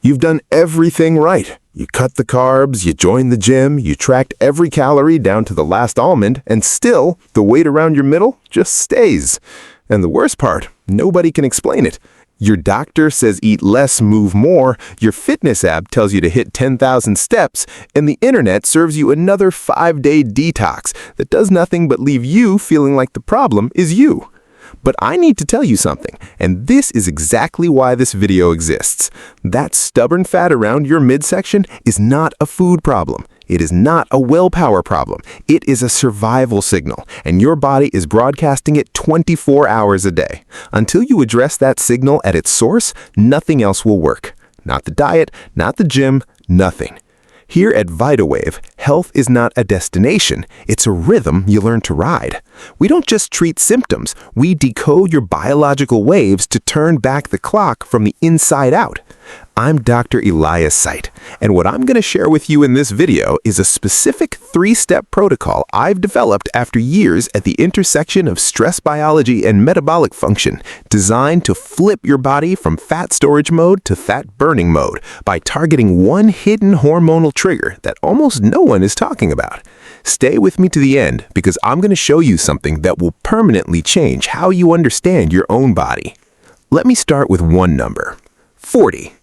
You've done everything right. You cut the carbs, you joined the gym, you tracked every calorie down to the last almond, and still, the weight around your middle just stays. And the worst part, nobody can explain it. Your doctor says eat less, move more, your fitness app tells you to hit 10,000 steps, and the internet serves you another 5-day detox that does nothing but leave you feeling like the problem is you. But I need to tell you something, and this is exactly why this video exists. That stubborn fat around your midsection is not a food problem. It is not a willpower problem. It is a survival signal, and your body is broadcasting it 24 hours a day. Until you address that signal at its source, nothing else will work. Not the diet, not the gym, nothing. Here at VitaWave, health is not a destination, it's a rhythm you learn to ride. We don't just treat symptoms, we decode your biological waves to turn back the clock from the inside out. I'm Dr. Elias Site, and what I'm going to share with you in this video is a specific 3-step protocol I've developed after years at the intersection of stress biology and metabolic function, designed to flip your body from fat storage mode to fat burning mode by targeting one hidden hormonal trigger that almost no one is talking about. Stay with me to the end because I'm going to show you something that will permanently change how you understand your own body. Let me start with one number: 40.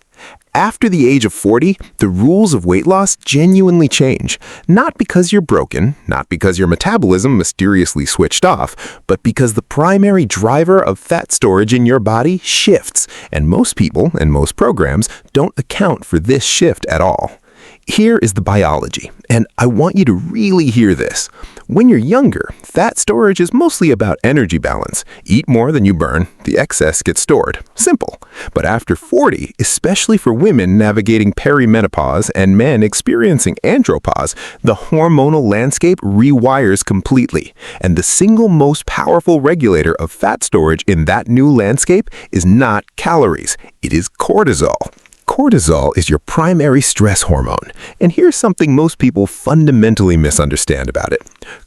After the age of 40, the rules of weight loss genuinely change. Not because you're broken, not because your metabolism mysteriously switched off, but because the primary driver of fat storage in your body shifts, and most people and most programs don't account for this shift at all. Here is the biology, and I want you to really hear this. When you're younger, fat storage is mostly about energy balance. Eat more than you burn, the excess gets stored. Simple. But after 40, especially for women navigating perimenopause and men experiencing andropause, the hormonal landscape rewires completely. And the single most powerful regulator of fat storage in that new landscape is not calories, it is cortisol. Cortisol is your primary stress hormone, and here's something most people fundamentally misunderstand about it.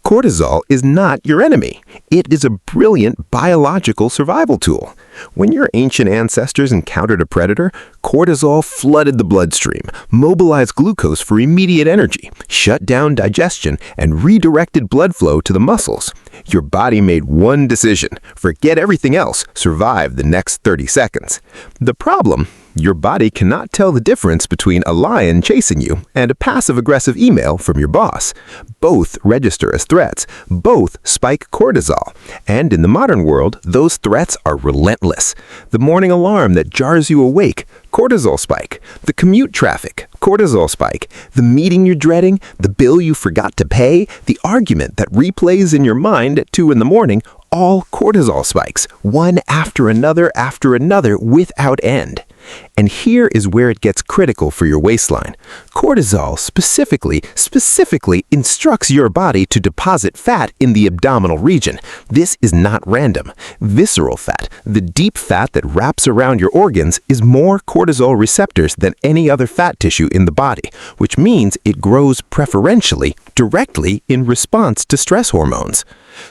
Cortisol is not your enemy. It is a brilliant biological survival tool. When your ancient ancestors encountered a predator, cortisol flooded the bloodstream, mobilized glucose for immediate energy, shut down digestion, and redirected blood flow to the muscles. Your body made one decision: forget everything else, survive the next 30 seconds. The problem? Your body cannot tell the difference between a lion chasing you and a passive-aggressive email from your boss. Both register as threats. Both spike cortisol. And in the modern world, those threats are relentless. The morning alarm that jars you awake, cortisol spike. The commute traffic, cortisol spike. The meeting you're dreading, the bill you forgot to pay, the argument that replays in your mind at 2 in the morning, all cortisol spikes, one after another without end. And here is where it gets critical for your waistline. Cortisol specifically instructs your body to deposit fat in the abdominal region. This is not random. Visceral fat, the deep fat that wraps around your organs, is more cortisol receptors than any other fat tissue in the body, which means it grows preferentially, directly in response to stress hormones.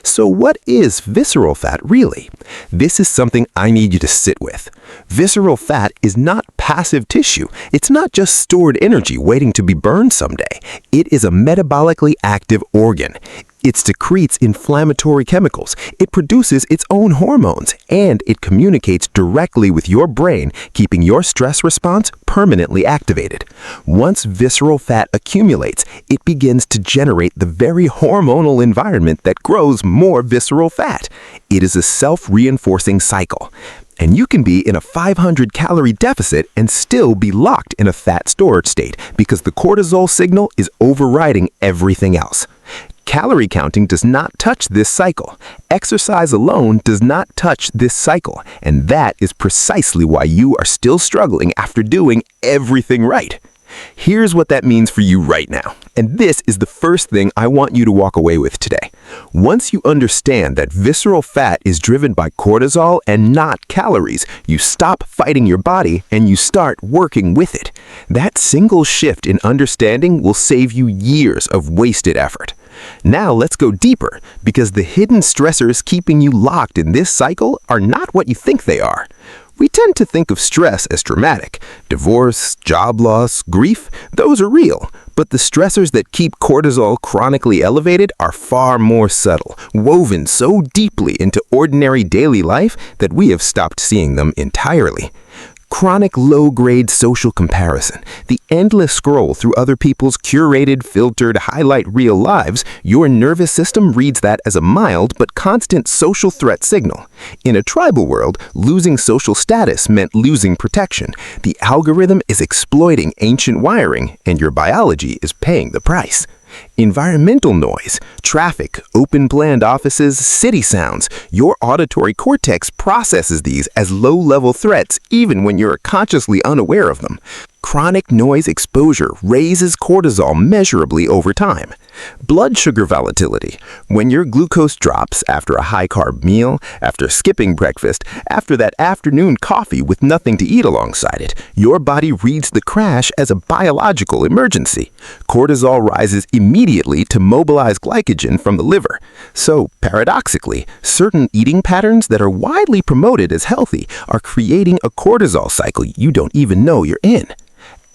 So what is visceral fat really? This is something I need you to sit with. Visceral fat is not passive tissue. It's not just stored energy waiting to be burned someday. It is a metabolically active organ. It secretes inflammatory chemicals, it produces its own hormones, and it communicates directly with your brain, keeping your stress response permanently activated. Once visceral fat accumulates, it begins to generate the very hormonal environment that grows more visceral fat. It is a self-reinforcing cycle. And you can be in a 500-calorie deficit and still be locked in a fat storage state because the cortisol signal is overriding everything else. Calorie counting does not touch this cycle. Exercise alone does not touch this cycle, and that is precisely why you are still struggling after doing everything right. Here's what that means for you right now, and this is the first thing I want you to walk away with today. Once you understand that visceral fat is driven by cortisol and not calories, you stop fighting your body and you start working with it. That single shift in understanding will save you years of wasted effort. Now let's go deeper, because the hidden stressors keeping you locked in this cycle are not what you think they are. We tend to think of stress as dramatic. Divorce, job loss, grief, those are real. But the stressors that keep cortisol chronically elevated are far more subtle, woven so deeply into ordinary daily life that we have stopped seeing them entirely. Chronic low-grade social comparison, the endless scroll through other people's curated, filtered, highlight reel lives, your nervous system reads that as a mild but constant social threat signal. In a tribal world, losing social status meant losing protection. The algorithm is exploiting ancient wiring, and your biology is paying the price. Environmental noise, traffic, open-planned offices, city sounds. Your auditory cortex processes these as low-level threats even when you're consciously unaware of them. Chronic noise exposure raises cortisol measurably over time. Blood sugar volatility. When your glucose drops after a high-carb meal, after skipping breakfast, after that afternoon coffee with nothing to eat alongside it, your body reads the crash as a biological emergency. Cortisol rises immediately to mobilize glycogen from the liver. So, paradoxically, certain eating patterns that are widely promoted as healthy are creating a cortisol cycle you don't even know you're in.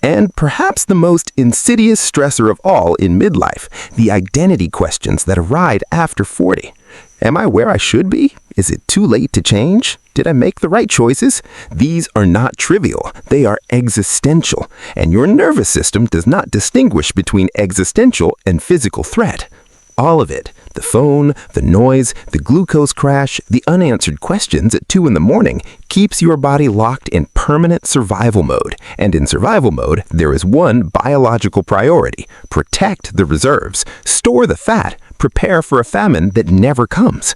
And perhaps the most insidious stressor of all in midlife, the identity questions that arise after 40. Am I where I should be? Is it too late to change? Did I make the right choices? These are not trivial. They are existential. And your nervous system does not distinguish between existential and physical threat. All of it. The phone, the noise, the glucose crash, the unanswered questions at 2 in the morning keeps your body locked in permanent survival mode. And in survival mode, there is one biological priority: protect the reserves, store the fat, prepare for a famine that never comes.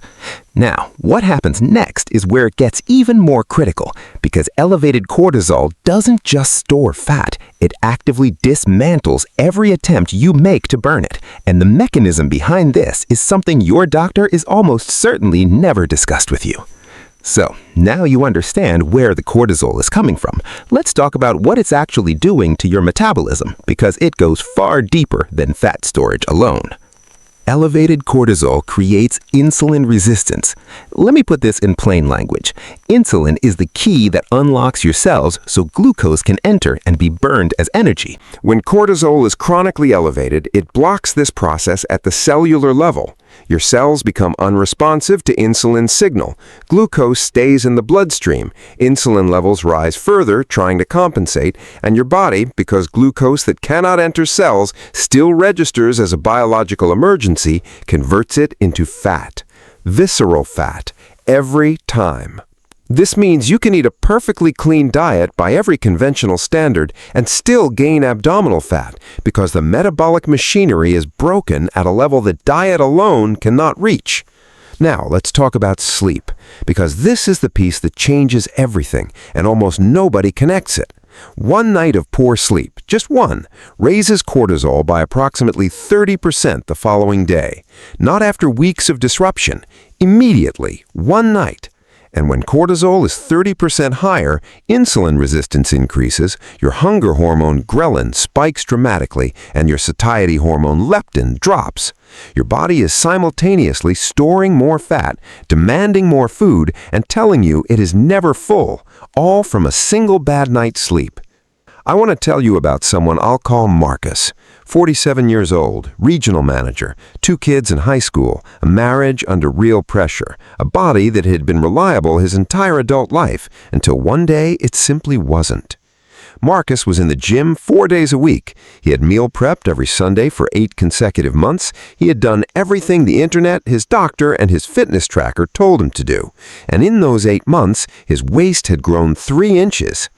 Now, what happens next is where it gets even more critical, because elevated cortisol doesn't just store fat, it actively dismantles every attempt you make to burn it. And the mechanism behind this is something your doctor is almost certainly never discussed with you. So, now you understand where the cortisol is coming from. Let's talk about what it's actually doing to your metabolism, because it goes far deeper than fat storage alone. Elevated cortisol creates insulin resistance. Let me put this in plain language. Insulin is the key that unlocks your cells so glucose can enter and be burned as energy. When cortisol is chronically elevated, it blocks this process at the cellular level. Your cells become unresponsive to insulin's signal. Glucose stays in the bloodstream. Insulin levels rise further, trying to compensate, and your body, because glucose that cannot enter cells still registers as a biological emergency, converts it into fat. Visceral fat. Every time. This means you can eat a perfectly clean diet by every conventional standard and still gain abdominal fat because the metabolic machinery is broken at a level that diet alone cannot reach. Now, let's talk about sleep, because this is the piece that changes everything and almost nobody connects it. One night of poor sleep, just one, raises cortisol by approximately 30% the following day. Not after weeks of disruption, immediately, one night. And when cortisol is 30% higher, insulin resistance increases, your hunger hormone ghrelin spikes dramatically, and your satiety hormone leptin drops. Your body is simultaneously storing more fat, demanding more food, and telling you it is never full, all from a single bad night's sleep. I want to tell you about someone I'll call Marcus. 47 years old, regional manager, 2 kids in high school, a marriage under real pressure, a body that had been reliable his entire adult life until one day it simply wasn't. Marcus was in the gym 4 days a week. He had meal prepped every Sunday for 8 consecutive months. He had done everything the internet, his doctor, and his fitness tracker told him to do. And in those 8 months, his waist had grown 3 inches.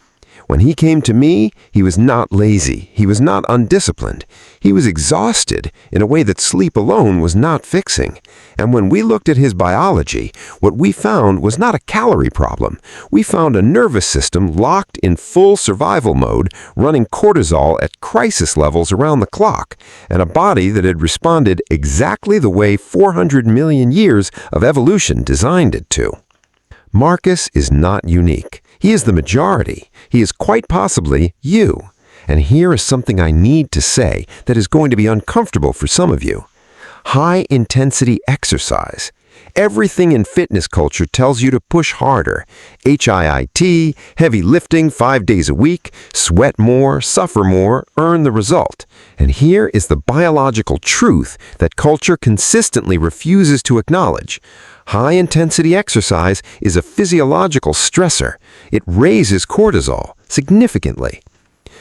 When he came to me, he was not lazy. He was not undisciplined. He was exhausted in a way that sleep alone was not fixing. And when we looked at his biology, what we found was not a calorie problem. We found a nervous system locked in full survival mode, running cortisol at crisis levels around the clock, and a body that had responded exactly the way 400 million years of evolution designed it to. Marcus is not unique. He is the majority. He is quite possibly you. And here is something I need to say that is going to be uncomfortable for some of you. High-intensity exercise. Everything in fitness culture tells you to push harder. HIIT, heavy lifting 5 days a week, sweat more, suffer more, earn the result. And here is the biological truth that culture consistently refuses to acknowledge. High-intensity exercise is a physiological stressor. It raises cortisol significantly.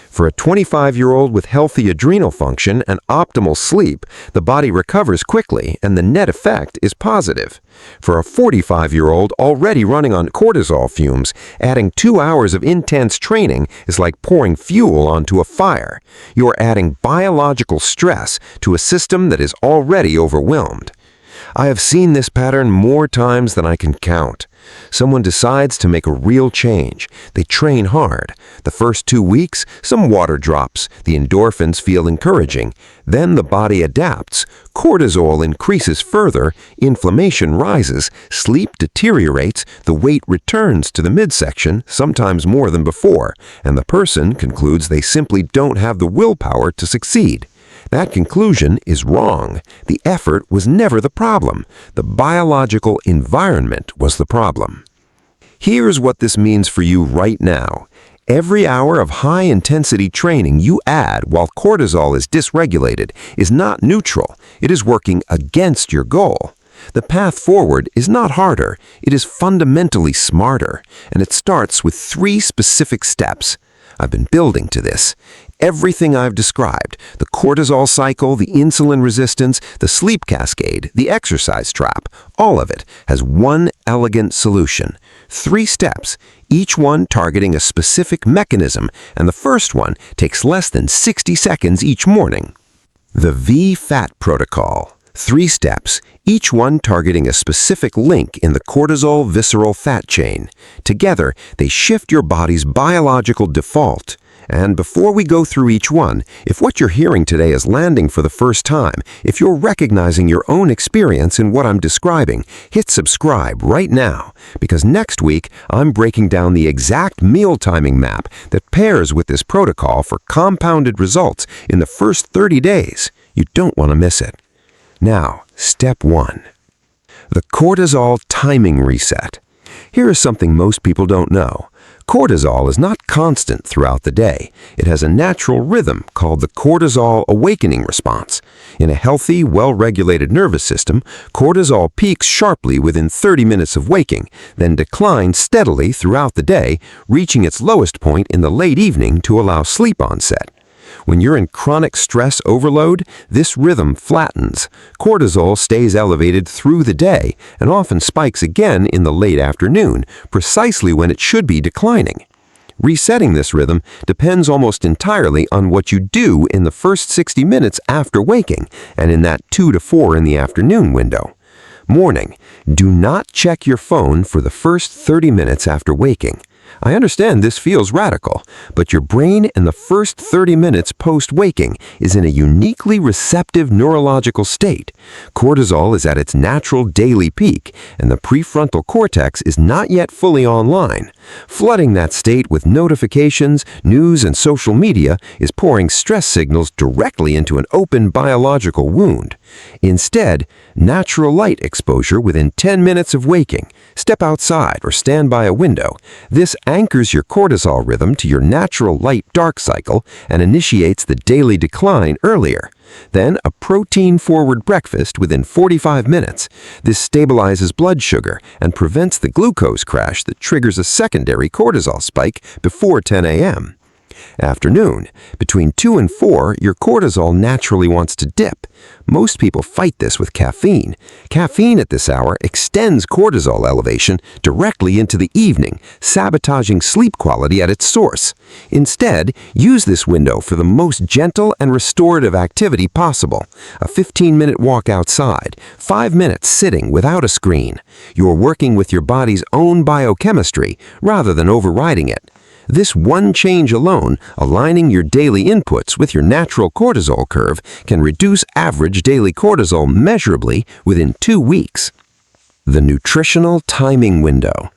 For a 25-year-old with healthy adrenal function and optimal sleep, the body recovers quickly and the net effect is positive. For a 45-year-old already running on cortisol fumes, adding 2 hours of intense training is like pouring fuel onto a fire. You are adding biological stress to a system that is already overwhelmed. I have seen this pattern more times than I can count. Someone decides to make a real change. They train hard. The first 2 weeks, some water drops. The endorphins feel encouraging. Then the body adapts. Cortisol increases further. Inflammation rises. Sleep deteriorates. The weight returns to the midsection, sometimes more than before. And the person concludes they simply don't have the willpower to succeed. That conclusion is wrong. The effort was never the problem. The biological environment was the problem. Here's what this means for you right now. Every hour of high-intensity training you add while cortisol is dysregulated is not neutral. It is working against your goal. The path forward is not harder. It is fundamentally smarter. And it starts with 3 specific steps. I've been building to this. Everything I've described, the cortisol cycle, the insulin resistance, the sleep cascade, the exercise trap, all of it has one elegant solution. 3 steps, each one targeting a specific mechanism, and the first one takes less than 60 seconds each morning. The V-FAT protocol. 3 steps, each one targeting a specific link in the cortisol visceral fat chain. Together, they shift your body's biological default. And before we go through each one, if what you're hearing today is landing for the first time, if you're recognizing your own experience in what I'm describing, hit subscribe right now, because next week I'm breaking down the exact meal timing map that pairs with this protocol for compounded results in the first 30 days. You don't want to miss it. Now, step 1. The cortisol timing reset. Here is something most people don't know. Cortisol is not constant throughout the day. It has a natural rhythm called the cortisol awakening response. In a healthy, well-regulated nervous system, cortisol peaks sharply within 30 minutes of waking, then declines steadily throughout the day, reaching its lowest point in the late evening to allow sleep onset. When you're in chronic stress overload, this rhythm flattens. Cortisol stays elevated through the day and often spikes again in the late afternoon, precisely when it should be declining. Resetting this rhythm depends almost entirely on what you do in the first 60 minutes after waking and in that 2 to 4 in the afternoon window. Morning. Do not check your phone for the first 30 minutes after waking. I understand this feels radical, but your brain in the first 30 minutes post-waking is in a uniquely receptive neurological state. Cortisol is at its natural daily peak, and the prefrontal cortex is not yet fully online. Flooding that state with notifications, news, and social media is pouring stress signals directly into an open biological wound. Instead, natural light exposure within 10 minutes of waking. Step outside or stand by a window. This anchors your cortisol rhythm to your natural light-dark cycle and initiates the daily decline earlier. Then a protein-forward breakfast within 45 minutes. This stabilizes blood sugar and prevents the glucose crash that triggers a secondary cortisol spike before 10 a.m. Afternoon. Between 2 and 4, your cortisol naturally wants to dip. Most people fight this with caffeine. Caffeine at this hour extends cortisol elevation directly into the evening, sabotaging sleep quality at its source. Instead, use this window for the most gentle and restorative activity possible. A 15-minute walk outside, 5 minutes sitting without a screen. You're working with your body's own biochemistry rather than overriding it. This one change alone, aligning your daily inputs with your natural cortisol curve, can reduce average daily cortisol measurably within 2 weeks. The nutritional timing window.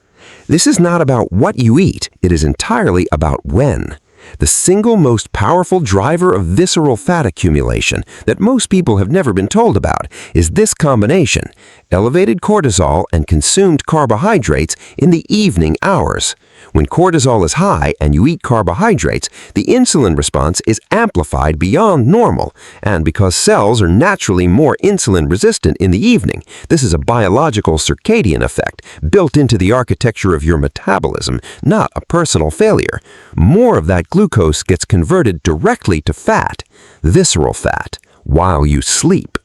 This is not about what you eat, it is entirely about when. The single most powerful driver of visceral fat accumulation that most people have never been told about is this combination: elevated cortisol and consumed carbohydrates in the evening hours. When cortisol is high and you eat carbohydrates, the insulin response is amplified beyond normal. And because cells are naturally more insulin resistant in the evening, this is a biological circadian effect built into the architecture of your metabolism, not a personal failure. More of that glucose gets converted directly to fat, visceral fat, while you sleep.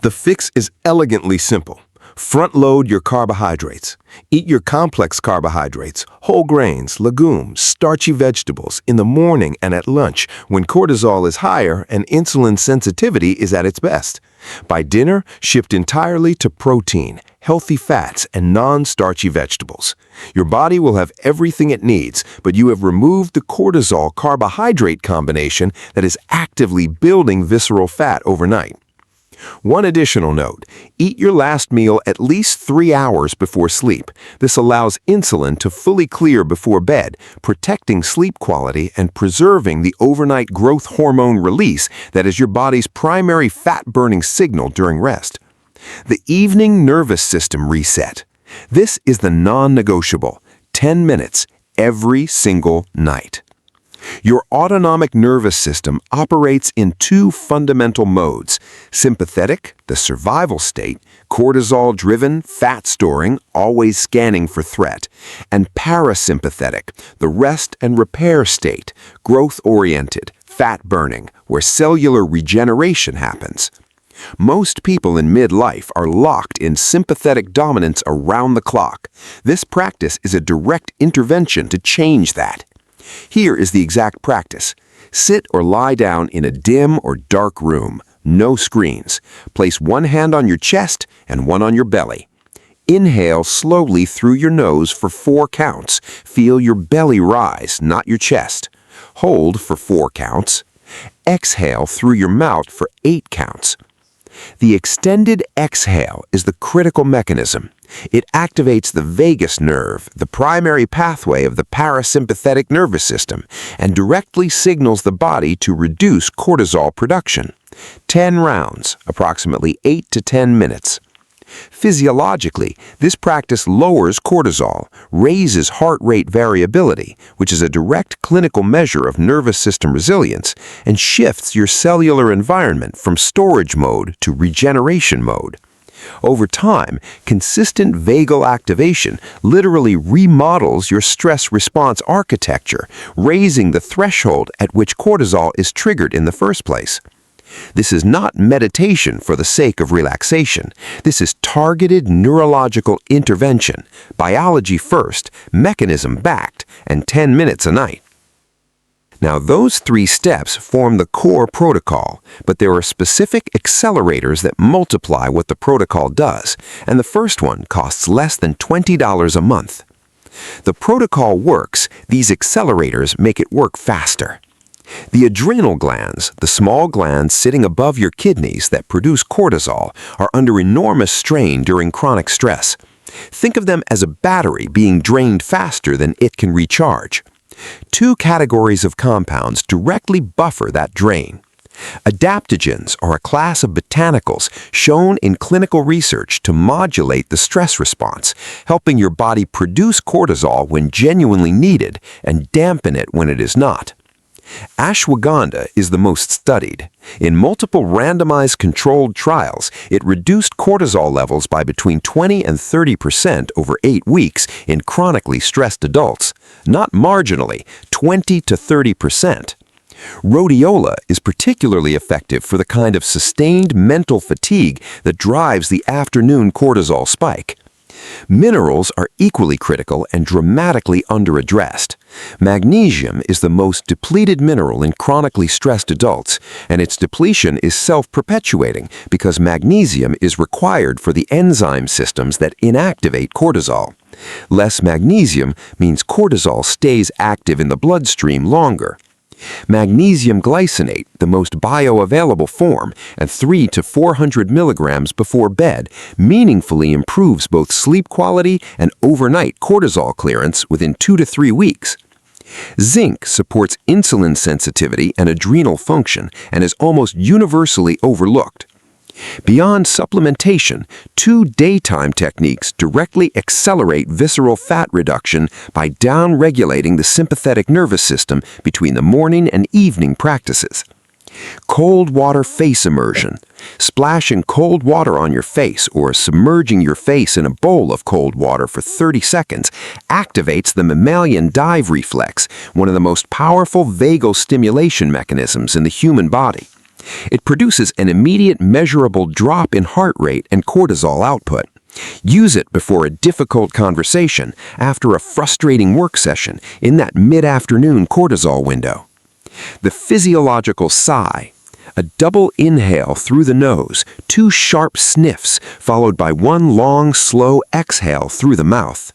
The fix is elegantly simple. Front-load your carbohydrates. Eat your complex carbohydrates, whole grains, legumes, starchy vegetables in the morning and at lunch when cortisol is higher and insulin sensitivity is at its best. By dinner, shift entirely to protein, healthy fats, and non-starchy vegetables. Your body will have everything it needs, but you have removed the cortisol-carbohydrate combination that is actively building visceral fat overnight. One additional note: eat your last meal at least 3 hours before sleep. This allows insulin to fully clear before bed, protecting sleep quality and preserving the overnight growth hormone release that is your body's primary fat-burning signal during rest. The evening nervous system reset. This is the non-negotiable: 10 minutes every single night. Your autonomic nervous system operates in two fundamental modes: sympathetic, the survival state, cortisol-driven, fat-storing, always scanning for threat, and parasympathetic, the rest and repair state, growth-oriented, fat-burning, where cellular regeneration happens. Most people in midlife are locked in sympathetic dominance around the clock. This practice is a direct intervention to change that. Here is the exact practice. Sit or lie down in a dim or dark room. No screens. Place one hand on your chest and one on your belly. Inhale slowly through your nose for 4 counts. Feel your belly rise, not your chest. Hold for 4 counts. Exhale through your mouth for 8 counts. The extended exhale is the critical mechanism. It activates the vagus nerve, the primary pathway of the parasympathetic nervous system, and directly signals the body to reduce cortisol production. 10 rounds, approximately 8 to 10 minutes. Physiologically, this practice lowers cortisol, raises heart rate variability, which is a direct clinical measure of nervous system resilience, and shifts your cellular environment from storage mode to regeneration mode. Over time, consistent vagal activation literally remodels your stress response architecture, raising the threshold at which cortisol is triggered in the first place. This is not meditation for the sake of relaxation. This is targeted neurological intervention, biology first, mechanism backed, and 10 minutes a night. Now, those 3 steps form the core protocol, but there are specific accelerators that multiply what the protocol does, and the first one costs less than $20 a month. The protocol works, these accelerators make it work faster. The adrenal glands, the small glands sitting above your kidneys that produce cortisol, are under enormous strain during chronic stress. Think of them as a battery being drained faster than it can recharge. 2 categories of compounds directly buffer that drain. Adaptogens are a class of botanicals shown in clinical research to modulate the stress response, helping your body produce cortisol when genuinely needed and dampen it when it is not. Ashwagandha is the most studied. In multiple randomized controlled trials, it reduced cortisol levels by between 20 and 30% over 8 weeks in chronically stressed adults. Not marginally, 20 to 30%. Rhodiola is particularly effective for the kind of sustained mental fatigue that drives the afternoon cortisol spike. Minerals are equally critical and dramatically underaddressed. Magnesium is the most depleted mineral in chronically stressed adults, and its depletion is self-perpetuating because magnesium is required for the enzyme systems that inactivate cortisol. Less magnesium means cortisol stays active in the bloodstream longer. Magnesium glycinate, the most bioavailable form, at 300 to 400 milligrams before bed, meaningfully improves both sleep quality and overnight cortisol clearance within 2 to 3 weeks. Zinc supports insulin sensitivity and adrenal function and is almost universally overlooked. Beyond supplementation, 2 daytime techniques directly accelerate visceral fat reduction by down-regulating the sympathetic nervous system between the morning and evening practices. Cold water face immersion. Splashing cold water on your face or submerging your face in a bowl of cold water for 30 seconds activates the mammalian dive reflex, one of the most powerful vagal stimulation mechanisms in the human body. It produces an immediate measurable drop in heart rate and cortisol output. Use it before a difficult conversation, after a frustrating work session, in that mid-afternoon cortisol window. The physiological sigh. A double inhale through the nose, 2 sharp sniffs, followed by 1 long, slow exhale through the mouth.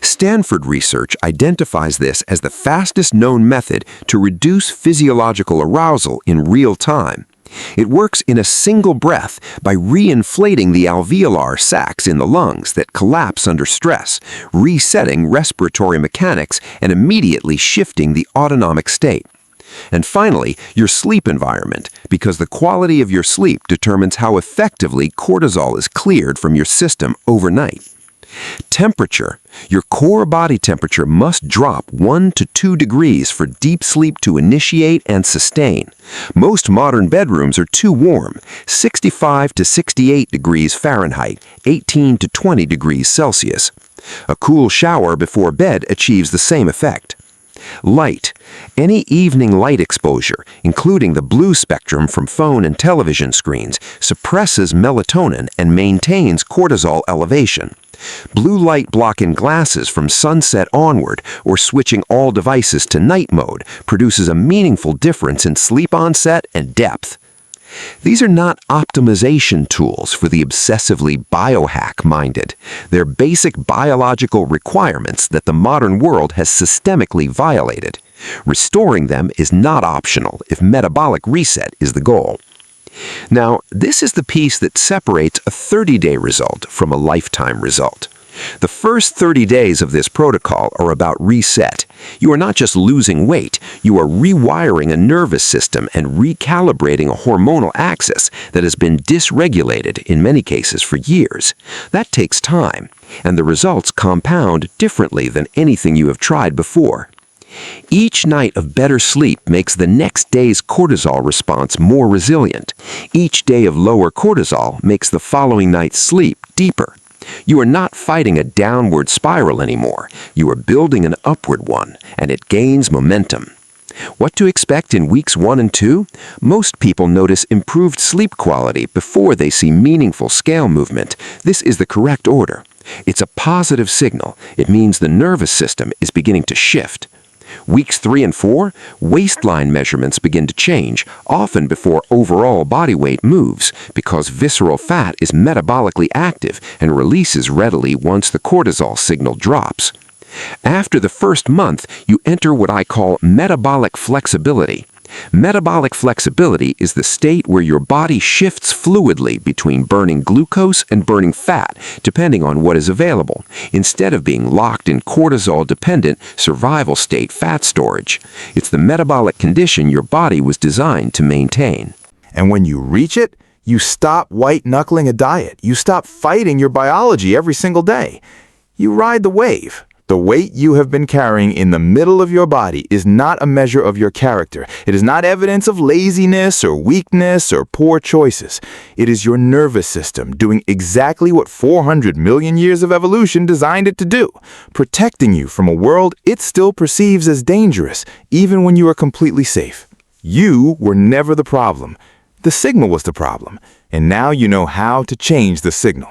Stanford research identifies this as the fastest known method to reduce physiological arousal in real time. It works in a single breath by reinflating the alveolar sacs in the lungs that collapse under stress, resetting respiratory mechanics and immediately shifting the autonomic state. And finally, your sleep environment, because the quality of your sleep determines how effectively cortisol is cleared from your system overnight. Temperature. Your core body temperature must drop 1 to 2 degrees for deep sleep to initiate and sustain. Most modern bedrooms are too warm, 65 to 68 degrees Fahrenheit, 18 to 20 degrees Celsius. A cool shower before bed achieves the same effect. Light. Any evening light exposure, including the blue spectrum from phone and television screens, suppresses melatonin and maintains cortisol elevation. Blue light blocking glasses from sunset onward or switching all devices to night mode produces a meaningful difference in sleep onset and depth. These are not optimization tools for the obsessively biohack-minded. They're basic biological requirements that the modern world has systemically violated. Restoring them is not optional if metabolic reset is the goal. Now, this is the piece that separates a 30-day result from a lifetime result. The first 30 days of this protocol are about reset. You are not just losing weight, you are rewiring a nervous system and recalibrating a hormonal axis that has been dysregulated in many cases for years. That takes time, and the results compound differently than anything you have tried before. Each night of better sleep makes the next day's cortisol response more resilient. Each day of lower cortisol makes the following night's sleep deeper. You are not fighting a downward spiral anymore. You are building an upward one, and it gains momentum. What to expect in weeks 1 and 2? Most people notice improved sleep quality before they see meaningful scale movement. This is the correct order. It's a positive signal. It means the nervous system is beginning to shift. Weeks 3 and 4, waistline measurements begin to change, often before overall body weight moves, because visceral fat is metabolically active and releases readily once the cortisol signal drops. After the first month, you enter what I call metabolic flexibility. Metabolic flexibility is the state where your body shifts fluidly between burning glucose and burning fat, depending on what is available, instead of being locked in cortisol-dependent survival state fat storage. It's the metabolic condition your body was designed to maintain. And when you reach it, you stop white-knuckling a diet. You stop fighting your biology every single day. You ride the wave. The weight you have been carrying in the middle of your body is not a measure of your character. It is not evidence of laziness or weakness or poor choices. It is your nervous system doing exactly what 400 million years of evolution designed it to do, protecting you from a world it still perceives as dangerous, even when you are completely safe. You were never the problem. The signal was the problem, and now you know how to change the signal.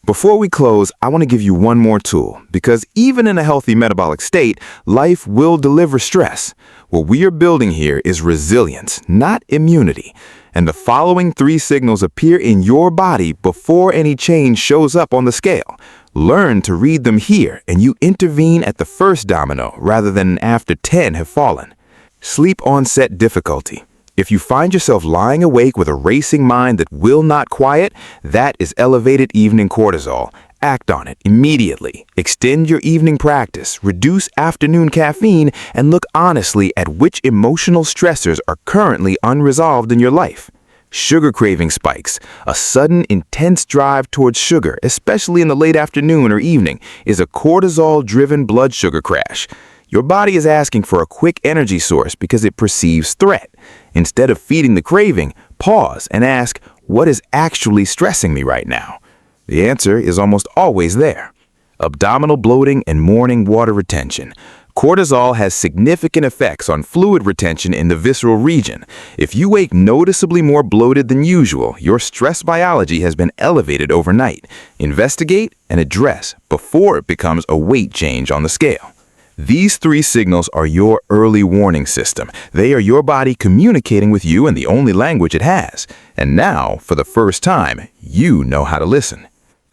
Before we close, I want to give you one more tool, because even in a healthy metabolic state, life will deliver stress. What we are building here is resilience, not immunity. And the following 3 signals appear in your body before any change shows up on the scale. Learn to read them here, and you intervene at the first domino rather than after 10 have fallen. Sleep onset difficulty. If you find yourself lying awake with a racing mind that will not quiet, that is elevated evening cortisol, Act on it immediately. Extend your evening practice, reduce afternoon caffeine, and look honestly at which emotional stressors are currently unresolved in your life. Sugar craving spikes, a sudden, intense drive towards sugar, especially in the late afternoon or evening, is a cortisol-driven blood sugar crash. Your body is asking for a quick energy source because it perceives threat. Instead of feeding the craving, pause and ask, what is actually stressing me right now? The answer is almost always there. Abdominal bloating and morning water retention. Cortisol has significant effects on fluid retention in the visceral region. If you wake noticeably more bloated than usual, your stress biology has been elevated overnight. Investigate and address before it becomes a weight change on the scale. These 3 signals are your early warning system. They are your body communicating with you in the only language it has. And now, for the first time, you know how to listen.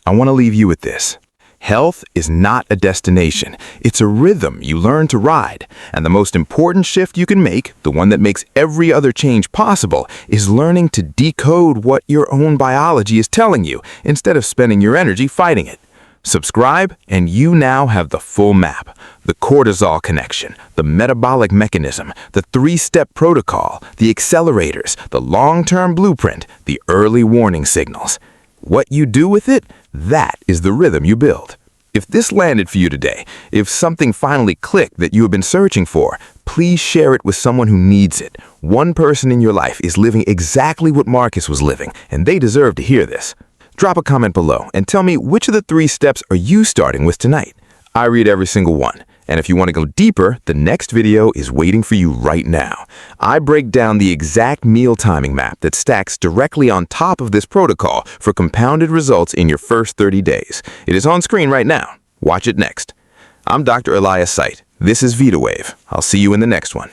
I want to leave you with this. Health is not a destination. It's a rhythm you learn to ride. And the most important shift you can make, the one that makes every other change possible, is learning to decode what your own biology is telling you instead of spending your energy fighting it. Subscribe, and you now have the full map. The cortisol connection, the metabolic mechanism, the 3-step protocol, the accelerators, the long-term blueprint, the early warning signals. What you do with it, that is the rhythm you build. If this landed for you today, if something finally clicked that you have been searching for, please share it with someone who needs it. One person in your life is living exactly what Marcus was living, and they deserve to hear this. Drop a comment below and tell me which of the 3 steps are you starting with tonight. I read every single one. And if you want to go deeper, the next video is waiting for you right now. I break down the exact meal timing map that stacks directly on top of this protocol for compounded results in your first 30 days. It is on screen right now. Watch it next. I'm Dr. Elias Site. This is VitaWave. I'll see you in the next one.